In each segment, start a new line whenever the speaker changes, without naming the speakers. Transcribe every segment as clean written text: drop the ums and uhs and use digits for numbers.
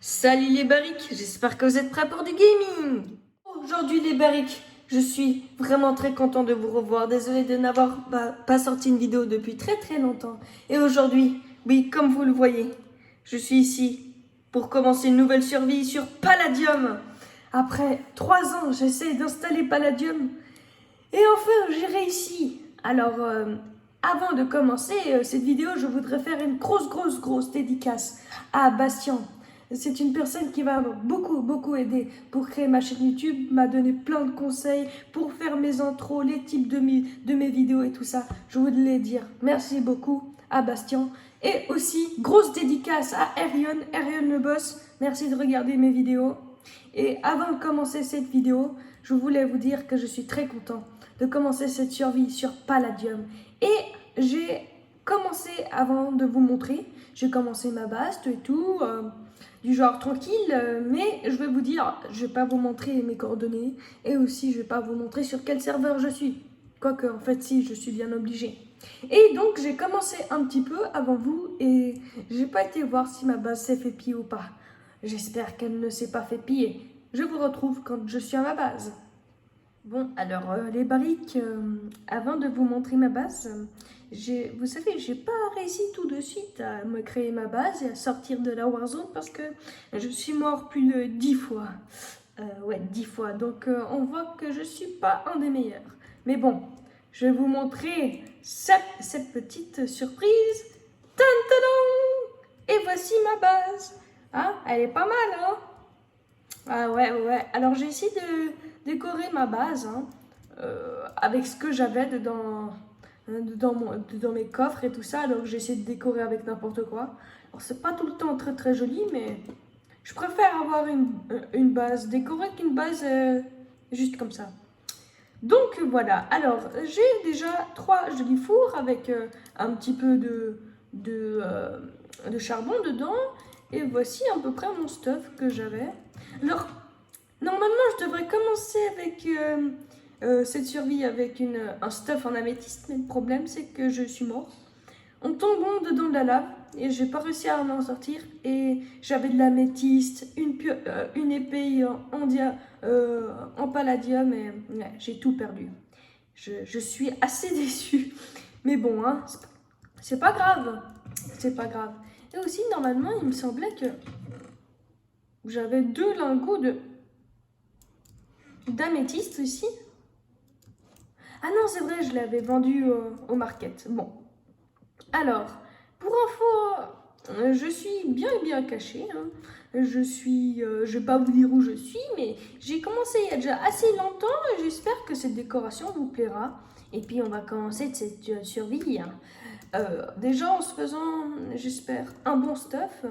Salut les barriques, j'espère que vous êtes prêts pour du gaming. Aujourd'hui les barriques, je suis vraiment très content de vous revoir. Désolé de n'avoir pas sorti une vidéo depuis très longtemps. Et aujourd'hui, oui, comme vous le voyez, je suis ici pour commencer une nouvelle survie sur Palladium. Après 3 ans, j'essaie d'installer Palladium et enfin j'ai réussi. Alors, avant de commencer cette vidéo, je voudrais faire une grosse dédicace à Bastien. C'est une personne qui m'a beaucoup aidé pour créer ma chaîne YouTube, m'a donné plein de conseils pour faire mes intros, les types de mes vidéos et tout ça. Je voulais dire merci beaucoup à Bastien. Et aussi, grosse dédicace à Arion le boss. Merci de regarder mes vidéos. Et avant de commencer cette vidéo, je voulais vous dire que je suis très content de commencer cette survie sur Palladium. Et j'ai commencé, avant de vous montrer, j'ai commencé ma base et tout, du genre tranquille, mais je vais vous dire, je vais pas vous montrer mes coordonnées et aussi je vais pas vous montrer sur quel serveur je suis. Quoique, en fait, si, je suis bien obligée. Et donc, j'ai commencé un petit peu avant vous et j'ai pas été voir si ma base s'est fait piller ou pas. J'espère qu'elle ne s'est pas fait piller. Je vous retrouve quand je suis à ma base. Bon, alors les barriques, avant de vous montrer ma base, vous savez, j'ai pas réussi tout de suite à me créer ma base et à sortir de la Warzone parce que je suis mort plus de 10 fois. Ouais, 10 fois. Donc on voit que je suis pas un des meilleurs. Mais bon, je vais vous montrer cette petite surprise. Tadam! Et voici ma base. Hein, elle est pas mal, hein? Ah ouais. Alors j'ai essayé de décorer ma base hein, avec ce que j'avais dans mes coffres et tout ça. Donc j'ai essayé de décorer avec n'importe quoi. Alors c'est pas tout le temps très joli, mais je préfère avoir une base décorée qu'une base juste comme ça. Donc voilà, alors j'ai déjà 3 jolis fours avec un petit peu de charbon dedans. Et voici à peu près mon stuff que j'avais. Alors, normalement, je devrais commencer avec cette survie avec un stuff en améthyste. Mais le problème, c'est que je suis mort en tombant dedans de la lave. Et j'ai pas réussi à en sortir. Et j'avais de l'améthyste, une épée en palladium. Et ouais, j'ai tout perdu. Je suis assez déçue. Mais bon, hein, c'est pas grave. C'est pas grave. Et aussi, normalement, il me semblait que j'avais 2 lingots d'améthyste ici. Ah non, c'est vrai, je l'avais vendu au market. Bon. Alors, pour info, je suis bien cachée. Hein. Je vais pas vous dire où je suis, mais j'ai commencé il y a déjà assez longtemps et j'espère que cette décoration vous plaira. Et puis, on va commencer de cette survie. Hein. Déjà en se faisant, j'espère, un bon stuff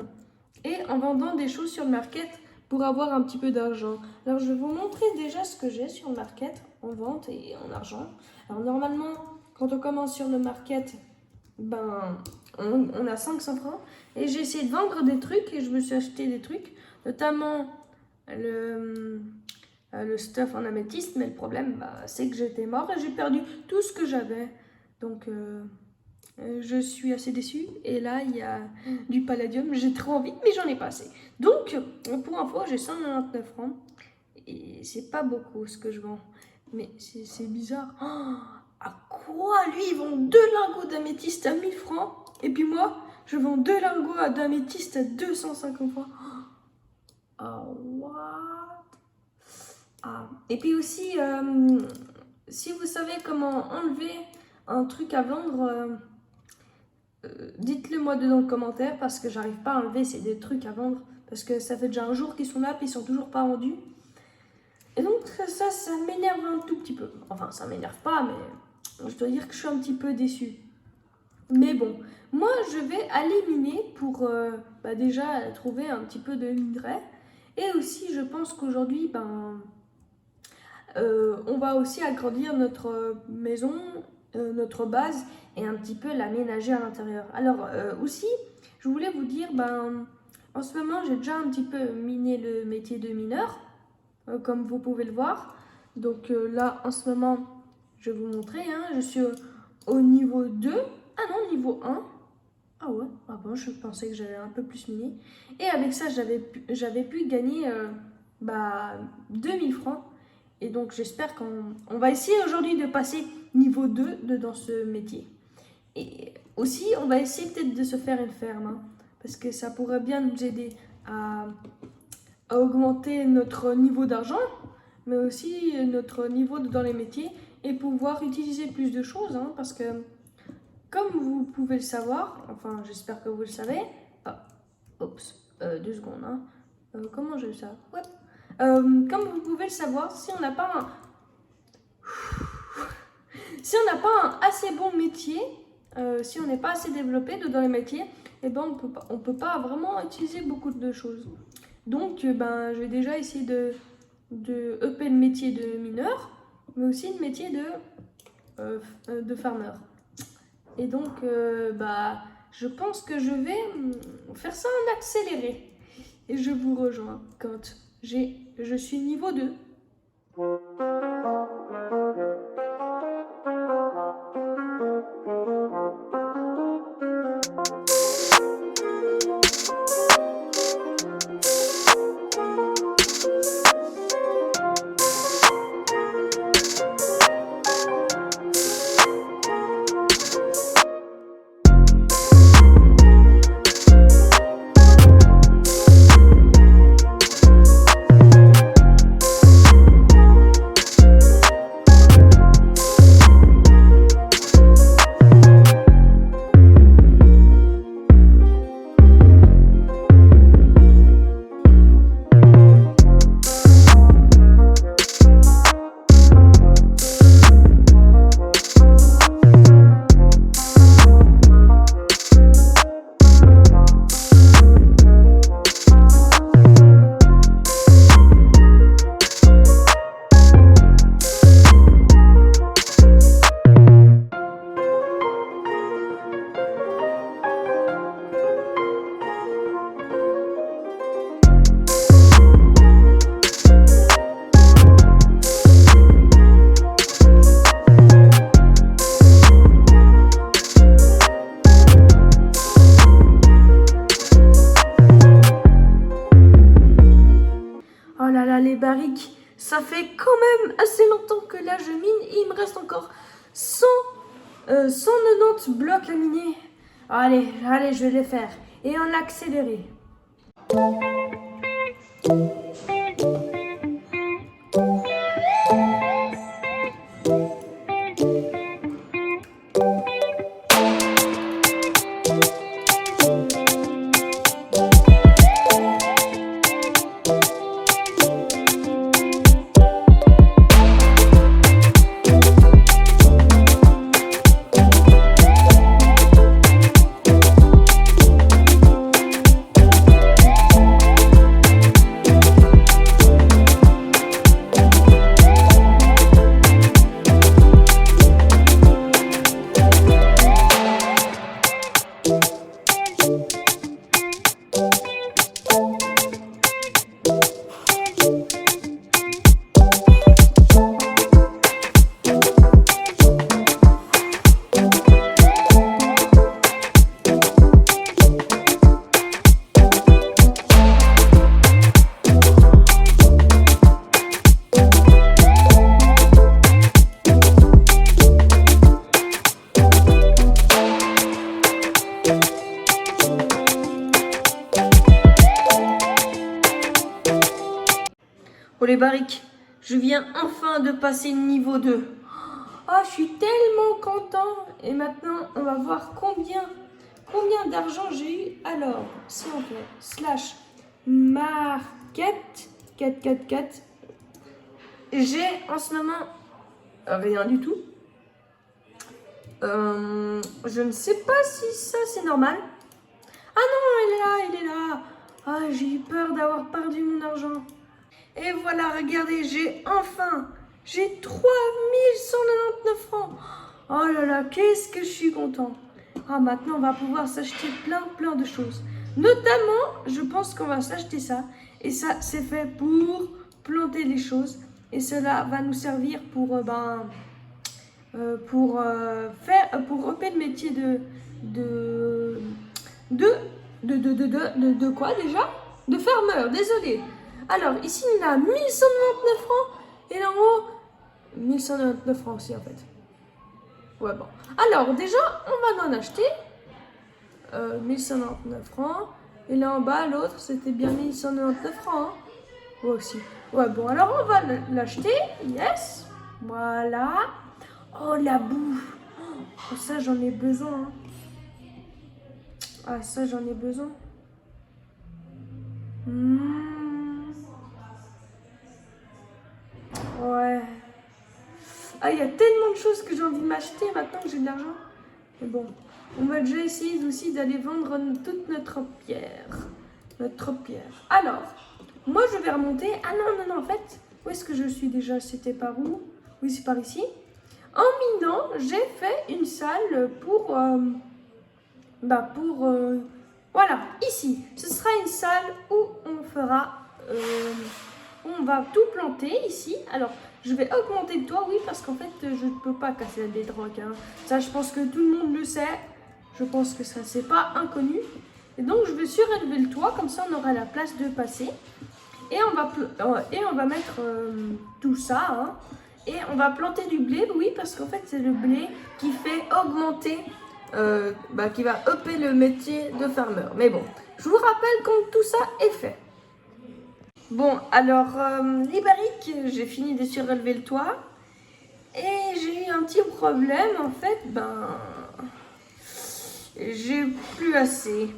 et en vendant des choses sur le market pour avoir un petit peu d'argent. Alors je vais vous montrer déjà ce que j'ai sur le market en vente et en argent. Alors normalement, quand on commence sur le market, ben on a 500 francs et j'ai essayé de vendre des trucs et je me suis acheté des trucs, notamment le stuff en améthyste, mais le problème c'est que j'étais mort et j'ai perdu tout ce que j'avais. Donc je suis assez déçue. Et là, il y a du palladium. J'ai trop envie, mais j'en ai pas assez. Donc, pour info, j'ai 199 francs. Et c'est pas beaucoup ce que je vends. Mais c'est bizarre. Oh, à quoi lui, ils vendent 2 lingots d'améthyste à 1000 francs. Et puis moi, je vends 2 lingots d'améthyste à 250 francs. Oh, what? Ah. Et puis aussi, si vous savez comment enlever un truc à vendre... dites-le moi dans le commentaire parce que j'arrive pas à enlever ces des trucs à vendre parce que ça fait déjà un jour qu'ils sont là puis ils sont toujours pas vendus. Et donc ça m'énerve un tout petit peu. Enfin, ça m'énerve pas, mais je dois dire que je suis un petit peu déçue. Mais bon, moi je vais aller miner pour déjà trouver un petit peu de minerai. Et aussi, je pense qu'aujourd'hui, on va aussi agrandir notre maison, notre base et un petit peu l'aménager à l'intérieur. Alors aussi, je voulais vous dire, en ce moment j'ai déjà un petit peu miné le métier de mineur, comme vous pouvez le voir. Donc là, en ce moment, je vais vous montrer, hein, je suis au niveau 2, ah non, niveau 1. Ah ouais, ah bon, je pensais que j'allais un peu plus miner. Et avec ça, j'avais pu gagner 2000 francs. Et donc j'espère qu'on va essayer aujourd'hui de passer niveau 2 dans ce métier. Et aussi, on va essayer peut-être de se faire une ferme, hein, parce que ça pourrait bien nous aider à, à augmenter notre niveau d'argent, mais aussi notre niveau dans les métiers et pouvoir utiliser plus de choses, hein, parce que comme vous pouvez le savoir, enfin j'espère que vous le savez, ah, oups, 2 secondes, hein. Comment j'ai eu ça? Ouais. Comme vous pouvez le savoir, si on n'a pas un assez bon métier, si on n'est pas assez développé dans les métiers, eh ben on peut pas vraiment utiliser beaucoup de choses. Donc je vais déjà essayer de upper le métier de mineur, mais aussi le métier de farmer. Et donc je pense que je vais faire ça en accéléré. Et je vous rejoins quand je suis niveau 2. Oh là là, les barriques, ça fait quand même assez longtemps que là je mine et il me reste encore 190 blocs à miner. Allez, je vais les faire. Et en accéléré. Pour les barriques, je viens enfin de passer niveau 2. Oh, je suis tellement content. Et maintenant, on va voir combien d'argent j'ai eu. Alors, si on fait slash market 444, j'ai en ce moment rien du tout. Je ne sais pas si ça c'est normal. Ah non, il est là. Ah, j'ai eu peur d'avoir perdu mon argent. Et voilà, regardez, j'ai 3199 francs. Oh là là, qu'est-ce que je suis content. Ah, maintenant, on va pouvoir s'acheter plein de choses. Notamment, je pense qu'on va s'acheter ça. Et ça, c'est fait pour planter les choses. Et cela va nous servir pour repérer le métier de quoi déjà? De farmer, désolé. Alors, ici, il a 1199 francs. Et là en haut, 1199 francs aussi, en fait. Ouais, bon. Alors, déjà, on va en acheter. 1199 francs. Et là en bas, l'autre, c'était bien 1199 francs. Hein. Moi aussi. Ouais, bon, alors on va l'acheter. Yes. Voilà. Oh, la bouffe. Oh, ça, j'en ai besoin. Hein. Ah, ça, j'en ai besoin. Ouais. Ah, il y a tellement de choses que j'ai envie de m'acheter maintenant que j'ai de l'argent. Mais bon, on va déjà essayer aussi d'aller vendre toute notre pierre. Alors, moi, je vais remonter. Ah non, en fait, où est-ce que je suis déjà? C'était par où? Oui, c'est par ici. En minant, j'ai fait une salle pour... voilà, ici. Ce sera une salle où on fera... on va tout planter ici. Alors, je vais augmenter le toit, oui, parce qu'en fait, je ne peux pas casser la bedrock. Hein. Ça, je pense que tout le monde le sait. Je pense que ça, c'est pas inconnu. Et donc, je vais surélever le toit, comme ça, on aura la place de passer. Et on va mettre tout ça. Hein. Et on va planter du blé, oui, parce qu'en fait, c'est le blé qui fait augmenter, qui va upper le métier de farmer. Mais bon, je vous rappelle quand tout ça est fait. Bon, alors, les barriques, j'ai fini de surélever le toit. Et j'ai eu un petit problème, en fait, j'ai plus assez.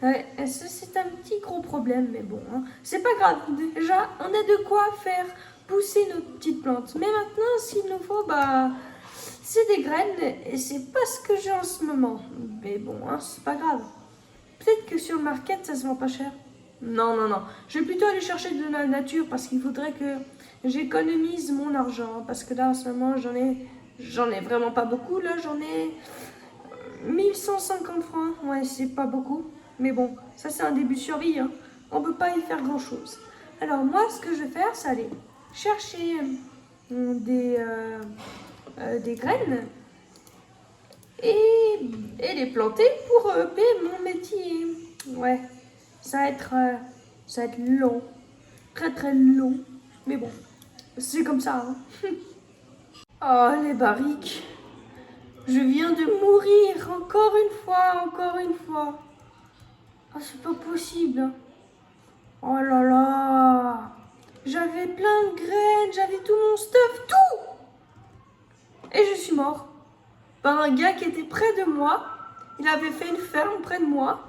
Ouais, c'est un petit gros problème, mais bon, hein, c'est pas grave. Déjà, on a de quoi faire pousser nos petites plantes. Mais maintenant, s'il nous faut, c'est des graines et c'est pas ce que j'ai en ce moment. Mais bon, hein, c'est pas grave. Peut-être que sur le market, ça se vend pas cher. Non. Je vais plutôt aller chercher de la nature parce qu'il faudrait que j'économise mon argent. Parce que là, en ce moment, j'en ai vraiment pas beaucoup. Là, j'en ai 1150 francs. Ouais, c'est pas beaucoup. Mais bon, ça, c'est un début de survie. Hein. On peut pas y faire grand-chose. Alors, moi, ce que je vais faire, c'est aller chercher des graines et les planter pour payer mon métier. Ouais. Ça va être long, très long, mais bon, c'est comme ça. Hein. Oh, les barriques, je viens de mourir encore une fois. Oh, c'est pas possible. Oh là là, j'avais plein de graines, j'avais tout mon stuff, tout. Et je suis mort par un gars qui était près de moi. Il avait fait une ferme près de moi.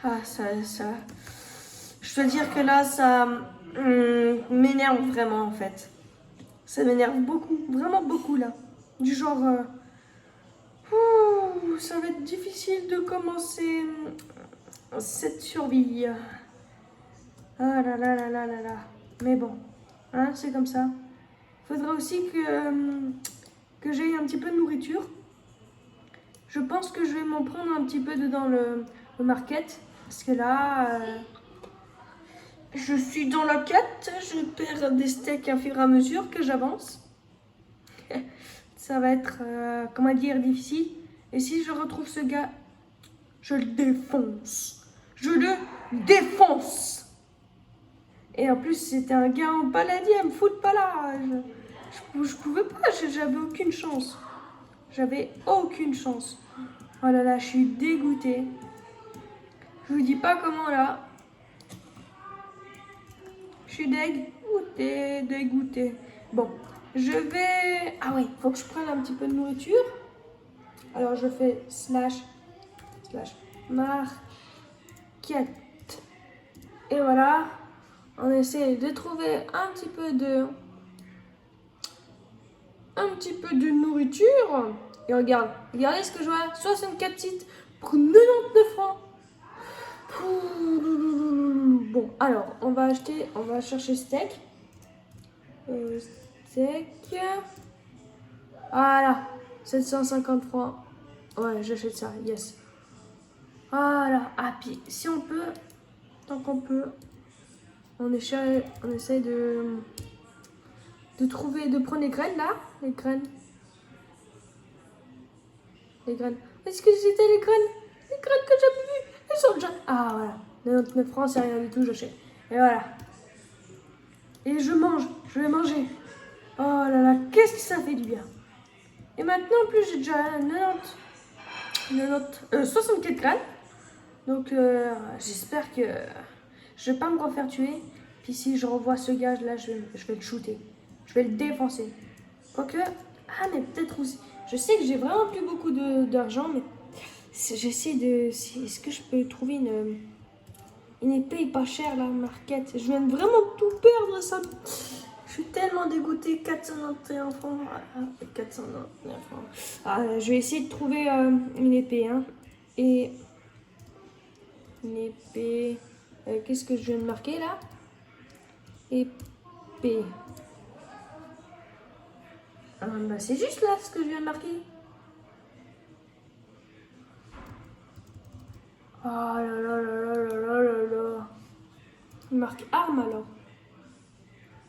Ah, ça. Je dois dire que là, ça m'énerve vraiment, en fait. Ça m'énerve beaucoup, vraiment beaucoup, là. Du genre, ça va être difficile de commencer cette survie. Ah là là là là là là. Mais bon, hein, c'est comme ça. Faudra aussi que j'aie un petit peu de nourriture. Je pense que je vais m'en prendre un petit peu dans le market. Parce que là, je suis dans la quête. Je perds des steaks à fur et à mesure que j'avance. Ça va être, comment dire, difficile. Et si je retrouve ce gars, je le défonce. Je le défonce. Et en plus, c'était un gars en paladie à me foutre pas là. Je pouvais pas, j'avais aucune chance. J'avais aucune chance. Oh là là, je suis dégoûtée. Je vous dis pas comment là. Je suis dégoûtée. Bon, je vais... Ah oui, faut que je prenne un petit peu de nourriture. Alors je fais / market. Et voilà. On essaie de trouver un petit peu de nourriture. Et regardez ce que je vois. 64 sites pour 99 francs. Bon, alors, on va chercher steak. Steak. Voilà, 750 francs. Ouais, j'achète ça, yes. Voilà, ah, puis si on peut, tant qu'on peut, on essaie de prendre les graines là. Les graines. Est-ce que c'était les graines? Les crottes que j'avais vues, elles sont déjà... Ah, voilà. 99 francs, c'est rien du tout, j'achète. Et voilà. Et je mange, je vais manger. Oh là là, qu'est-ce que ça fait du bien. Et maintenant, en plus, j'ai déjà 64 grammes. Donc, j'espère que je vais pas me refaire tuer. Puis si je revois ce gars là, je vais le shooter. Je vais le défoncer. Quoique, ah mais peut-être aussi. Je sais que j'ai vraiment plus beaucoup d'argent, mais j'essaie de... Est-ce que je peux trouver une épée pas chère là, market? Je viens de vraiment tout perdre, ça. Je suis tellement dégoûtée. 491 francs. 491 francs. Ah, je vais essayer de trouver une épée, hein. Et... Une épée... qu'est-ce que je viens de marquer là? Épée. Ah, bah c'est juste là ce que je viens de marquer. Oh là là là là là là là là. Il marque arme alors.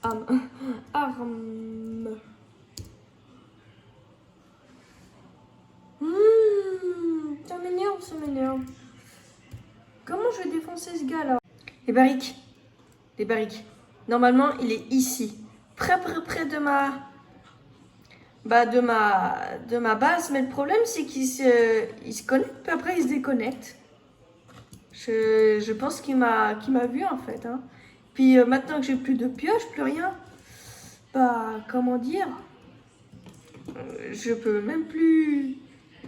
Arme. Arme. Ça m'énerve, ça m'énerve. Comment je vais défoncer ce gars là? Les barriques. Les barriques. Normalement, il est ici. Près de ma base. Mais le problème, c'est il se connecte, puis après, il se déconnecte. Je pense qu'il m'a vu, en fait. Hein. Puis maintenant que j'ai plus de pioche, plus rien. Bah, comment dire? Je peux même plus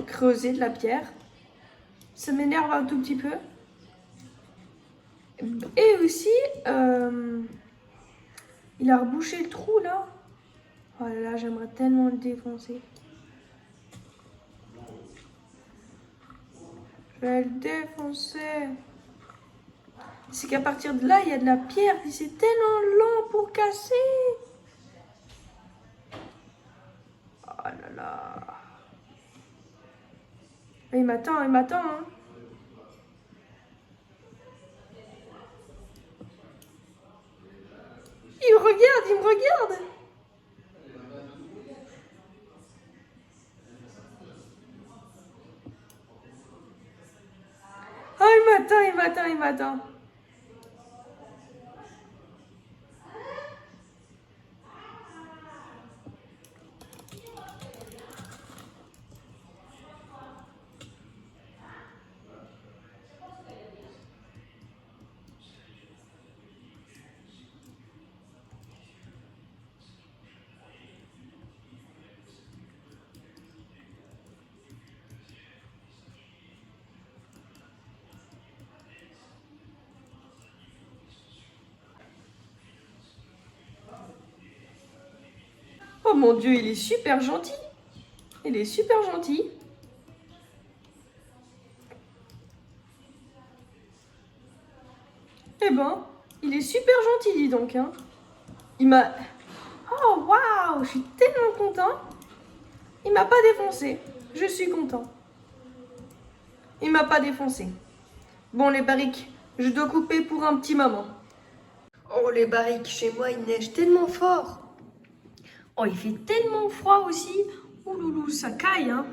creuser de la pierre. Ça m'énerve un tout petit peu. Et aussi, il a rebouché le trou, là. Oh là là, j'aimerais tellement le défoncer. Je vais le défoncer. C'est qu'à partir de là, il y a de la pierre, puis c'est tellement lent pour casser. Oh là là. Il m'attend, hein. Il me regarde. Oh, il m'attend. Oh mon Dieu, il est super gentil. Il est super gentil. Eh ben, il est super gentil, dis donc. Hein. Il m'a... Oh, waouh, je suis tellement content. Il m'a pas défoncé. Je suis content. Il m'a pas défoncé. Bon, les barriques, je dois couper pour un petit moment. Oh, les barriques, chez moi, il neige tellement fort. Oh, il fait tellement froid aussi. Oh loulou, ça caille, hein.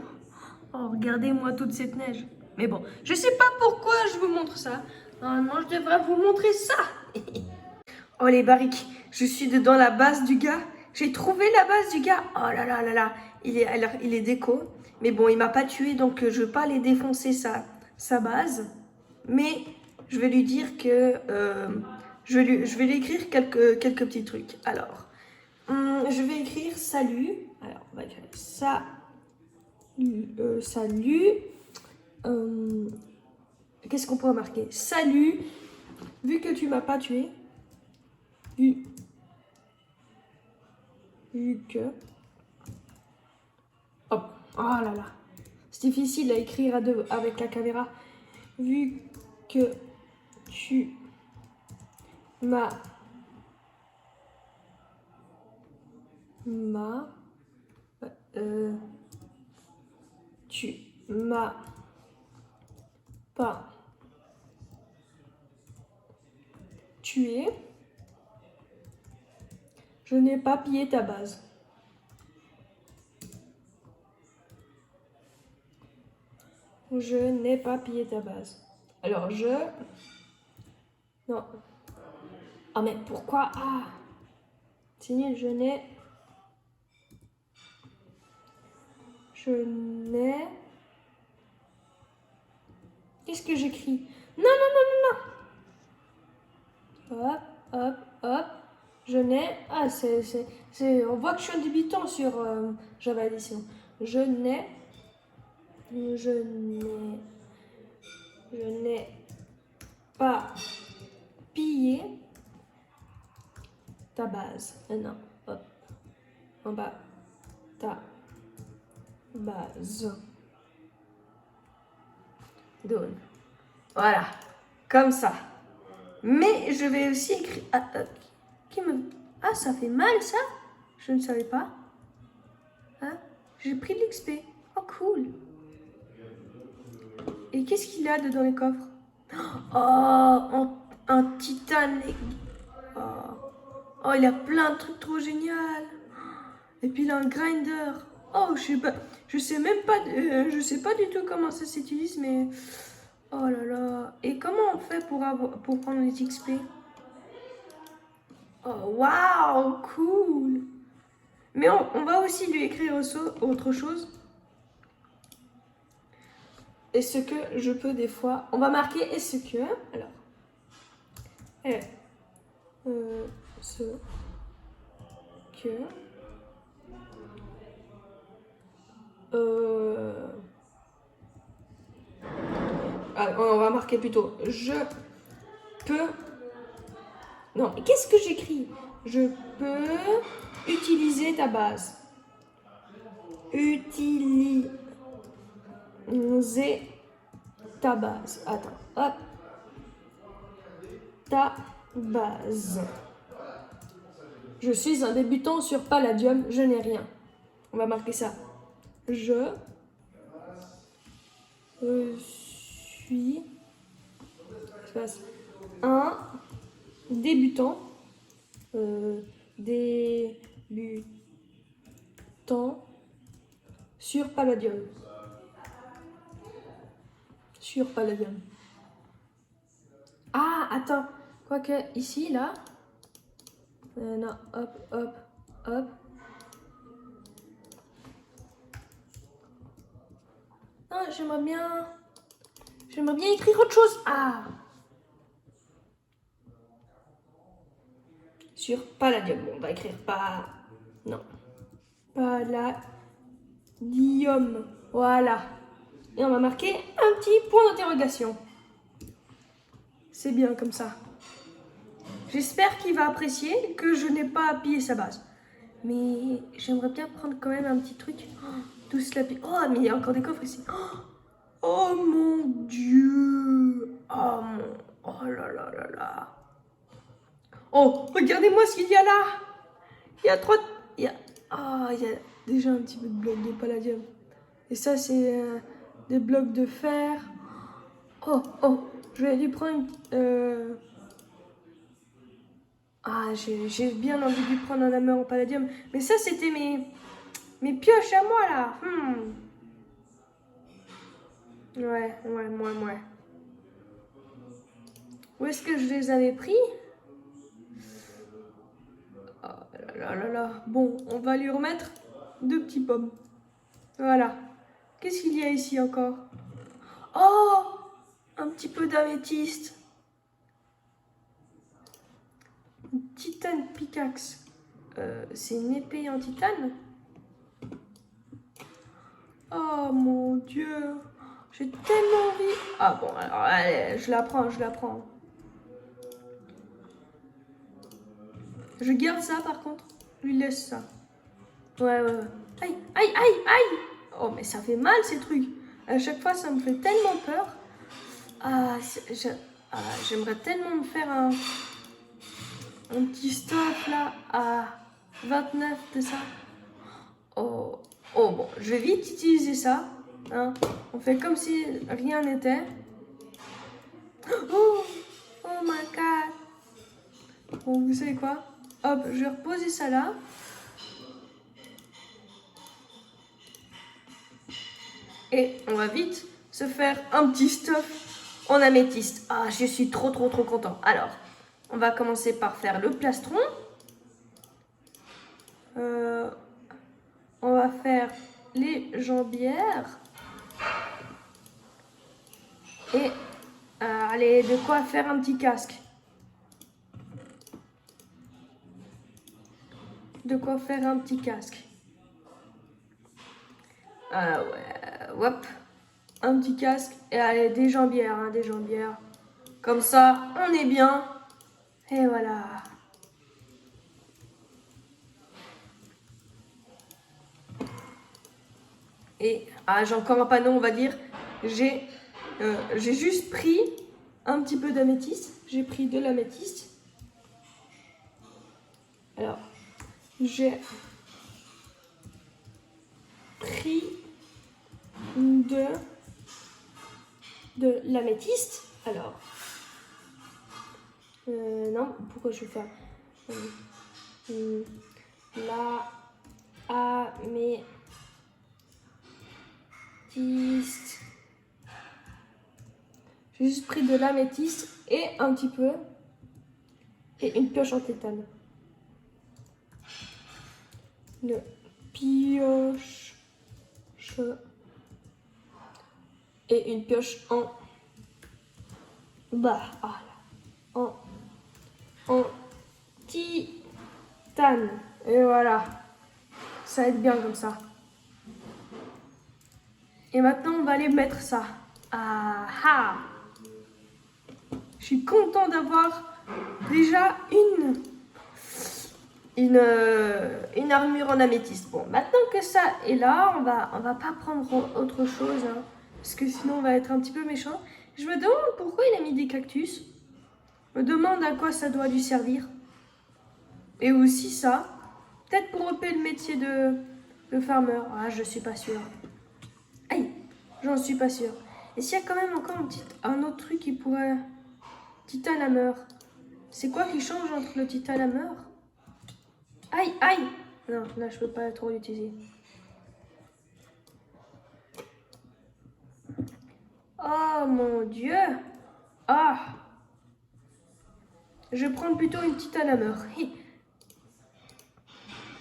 Oh, regardez-moi toute cette neige. Mais bon, je sais pas pourquoi je vous montre ça. Normalement, je devrais vous montrer ça. Oh, les barriques, je suis dans la base du gars. J'ai trouvé la base du gars. Oh là là là là. Alors, il est déco. Mais bon, il m'a pas tué, donc je vais pas aller défoncer sa base. Mais je vais lui dire que... je vais lui écrire quelques petits trucs. Alors, je vais écrire salut. Alors, on va écrire salut. Qu'est-ce qu'on pourrait marquer? Salut. Vu que tu m'as pas tué. Vu que... Hop. Oh là là. C'est difficile à écrire à deux avec la caméra. Vu que tu m'as... tu m'as pas tué. Je n'ai pas pillé ta base. Je n'ai pas pillé ta base. Alors, Non. Ah, mais pourquoi? Ah! C'est nul, je n'ai... Qu'est-ce que j'écris? Non, non, non, non, non! Hop, hop, hop. Je n'ai... Ah, On voit que je suis un débutant sur Java Edition. Je n'ai pas pillé ta base. Non, hop. En bas. Ta base. Dawn. Voilà. Comme ça. Mais je vais aussi écrire... Ah, ça fait mal, ça? Je ne savais pas. Hein? J'ai pris de l'XP. Oh, cool. Et qu'est-ce qu'il a dedans les coffres? Oh, un titane. Oh, il a plein de trucs trop géniaux. Et puis il a un grinder. Oh, je sais même pas, je sais pas du tout comment ça s'utilise, mais oh là là. Et comment on fait pour prendre les XP? Oh, waouh, cool. Mais on va aussi lui écrire autre chose. Est-ce que je peux des fois... On va marquer est-ce que... Alors... ce que... on va marquer plutôt je peux... Non, qu'est-ce que j'écris? Je peux utiliser ta base. Utiliser ta base. Attends, hop. Ta base. Je suis un débutant sur Palladium, je n'ai rien. On va marquer ça. Je suis un débutant. Débutant sur Palladium. Sur Palladium. Ah, attends. Quoique, ici, là. Non, hop, hop, hop. Non, j'aimerais bien écrire autre chose. Ah! Sur Palladium. Bon, on va écrire pas... Non. Palladium. Voilà. Et on va marquer un petit point d'interrogation. C'est bien comme ça. J'espère qu'il va apprécier que je n'ai pas pillé sa base. Mais j'aimerais bien prendre quand même un petit truc. Tout cela... Oh, mais il y a encore des coffres ici. Oh mon Dieu. Oh là là là là. Oh, regardez-moi ce qu'il y a là. Il y a il y a déjà un petit peu de blocs de palladium. Et ça, c'est des blocs de fer. Oh, je vais lui prendre j'ai bien envie de lui prendre un hammer en palladium. Mais ça, c'était mes pioches à moi, là. Ouais. Où est-ce que je les avais pris? Oh là. Bon, on va lui remettre 2 petits pommes. Voilà. Qu'est-ce qu'il y a ici encore? Oh, un petit peu d'améthyste. Titane pickaxe. C'est une épée en titane? Oh mon Dieu. J'ai tellement envie. Ah bon, alors allez, je la prends. Je garde ça par contre. Je lui laisse ça. Ouais. Aïe. Oh, mais ça fait mal ces trucs. À chaque fois, ça me fait tellement peur. J'aimerais tellement me faire un petit stop là à 29 de ça. Oh, bon, je vais vite utiliser ça. Hein. On fait comme si rien n'était. Oh my god. Bon, vous savez quoi? Hop, je vais reposer ça là. Et on va vite se faire un petit stuff en améthyste. Ah, je suis trop content. Alors, on va commencer par faire le plastron. On va faire les jambières. Et allez, de quoi faire un petit casque. De quoi faire un petit casque. Ah ouais, hop. Un petit casque. Et allez, des jambières, hein, des jambières. Comme ça, on est bien. Et voilà. Et j'ai encore un panneau, on va dire. J'ai juste pris un petit peu d'améthyste. J'ai pris de l'améthyste. Alors, j'ai pris de l'améthyste. Alors, non, pourquoi je fais l'améthyste. J'ai juste pris de l'améthyste et un petit peu et une pioche en tétane. Une pioche et une pioche en en titane. Et voilà, ça va être bien comme ça. Et maintenant, on va aller mettre ça. Je suis content d'avoir déjà une armure en améthyste. Bon, maintenant que ça est là, on va pas prendre autre chose, hein, parce que sinon on va être un petit peu méchant. Je me demande pourquoi il a mis des cactus. Je me demande à quoi ça doit lui servir. Et aussi ça, peut-être pour repérer le métier de farmer. Ah, je suis pas sûre. Aïe, j'en suis pas sûre. Et s'il y a quand même encore un autre truc qui pourrait... Titan Hammer. C'est quoi qui change entre le Titan Hammer? Aïe, aïe. Non, là je peux pas trop l'utiliser. Oh mon dieu. Ah. Je vais prendre plutôt une Titan Hammer.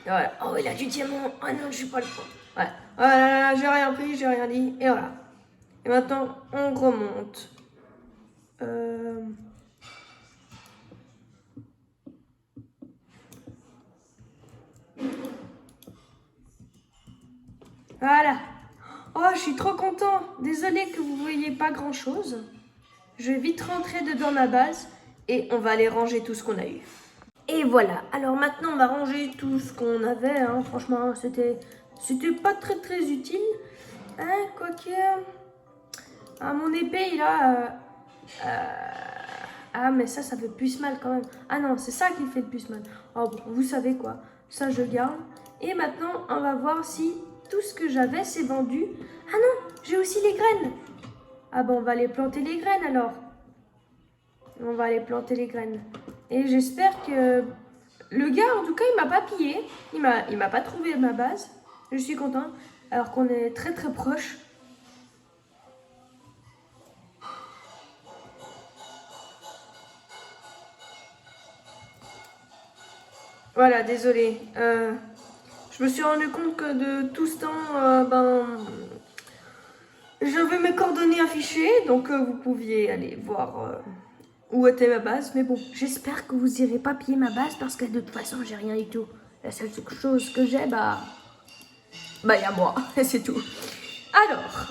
Voilà. Oh, il a du diamant. Ah non, je suis pas le fond. Ouais. Voilà, j'ai rien pris, j'ai rien dit. Et voilà. Et maintenant, on remonte. Voilà. Oh, je suis trop content. Désolée que vous ne voyez pas grand-chose. Je vais vite rentrer dedans ma base et on va aller ranger tout ce qu'on a eu. Et voilà. Alors maintenant, on va ranger tout ce qu'on avait. Hein. Franchement, c'était pas très utile. Hein, quoique... mon épée, il a... mais ça fait plus mal quand même. Ah non, c'est ça qui fait le plus mal. Oh, bon, vous savez quoi. Ça, je garde. Et maintenant, on va voir si tout ce que j'avais, c'est vendu. Ah non, j'ai aussi les graines. Ah bon, on va aller planter les graines alors. On va aller planter les graines. Et j'espère que... Le gars, en tout cas, il m'a pas pillé. Il m'a pas trouvé ma base. Je suis content. Alors qu'on est très proche. Voilà, désolé. Je me suis rendu compte que de tout ce temps, j'avais mes coordonnées affichées, donc vous pouviez aller voir où était ma base. Mais bon, j'espère que vous irez pas piller ma base parce que de toute façon, j'ai rien du tout. La seule chose que j'ai, il y a moi, c'est tout. Alors,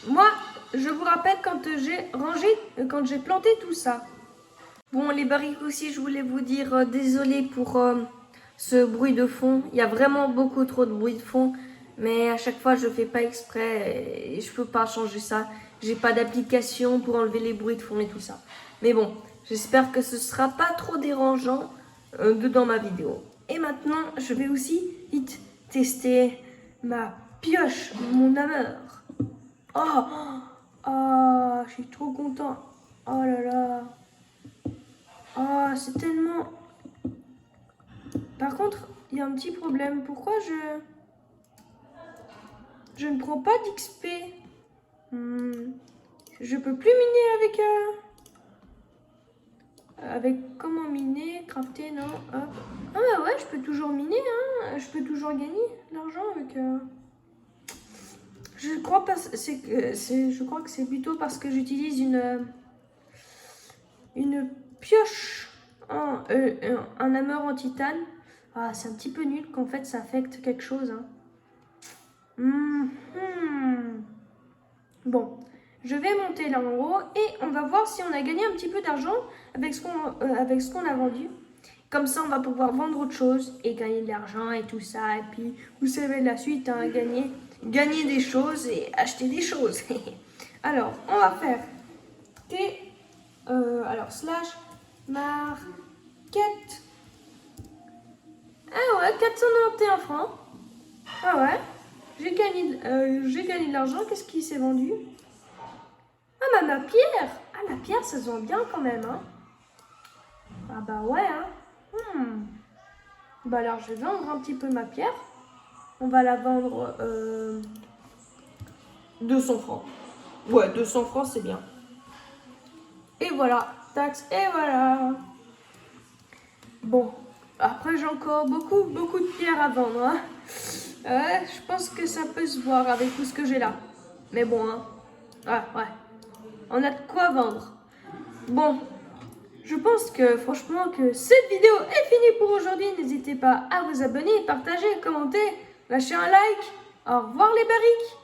moi, je vous rappelle quand j'ai rangé, quand j'ai planté tout ça. Bon, les barriques aussi, je voulais vous dire désolé pour ce bruit de fond. Il y a vraiment beaucoup trop de bruit de fond. Mais à chaque fois, je fais pas exprès et je peux pas changer ça. J'ai pas d'application pour enlever les bruits de fond et tout ça. Mais bon, j'espère que ce sera pas trop dérangeant dans ma vidéo. Et maintenant, je vais aussi vite tester ma pioche, mon hammer. Oh, je suis trop content. Oh là là. Oh, c'est tellement... Par contre, il y a un petit problème. Pourquoi je ne prends pas d'XP? Je peux plus miner avec comment miner, crafter, non, hop. Ah bah ouais, je peux toujours miner, hein. Je peux toujours gagner de l'argent avec... Je crois pas, je crois que c'est plutôt parce que j'utilise une pioche, un hammer en titane. Ah, c'est un petit peu nul qu'en fait ça affecte quelque chose, hein. Bon, je vais monter là en haut et on va voir si on a gagné un petit peu d'argent avec ce qu'on a vendu. Comme ça, on va pouvoir vendre autre chose et gagner de l'argent et tout ça. Et puis, vous savez la suite, hein, gagner des choses et acheter des choses. Alors, on va faire slash market. Ah ouais, 491 francs. Ah ouais, j'ai gagné de l'argent. Qu'est-ce qui s'est vendu? Ah bah ma pierre. Ah, la pierre, ça se vend bien quand même, hein. Ah bah ouais, hein. Bah alors, je vais vendre un petit peu ma pierre. On va la vendre 200 francs. Ouais, 200 francs, c'est bien. Et voilà, taxe, et voilà. Bon, après j'ai encore beaucoup de pierres à vendre, hein. Je pense que ça peut se voir avec tout ce que j'ai là. Mais bon, hein. Ouais. On a de quoi vendre. Bon, je pense que franchement que cette vidéo est finie pour aujourd'hui. N'hésitez pas à vous abonner, partager, commenter, lâcher un like. Au revoir les barriques.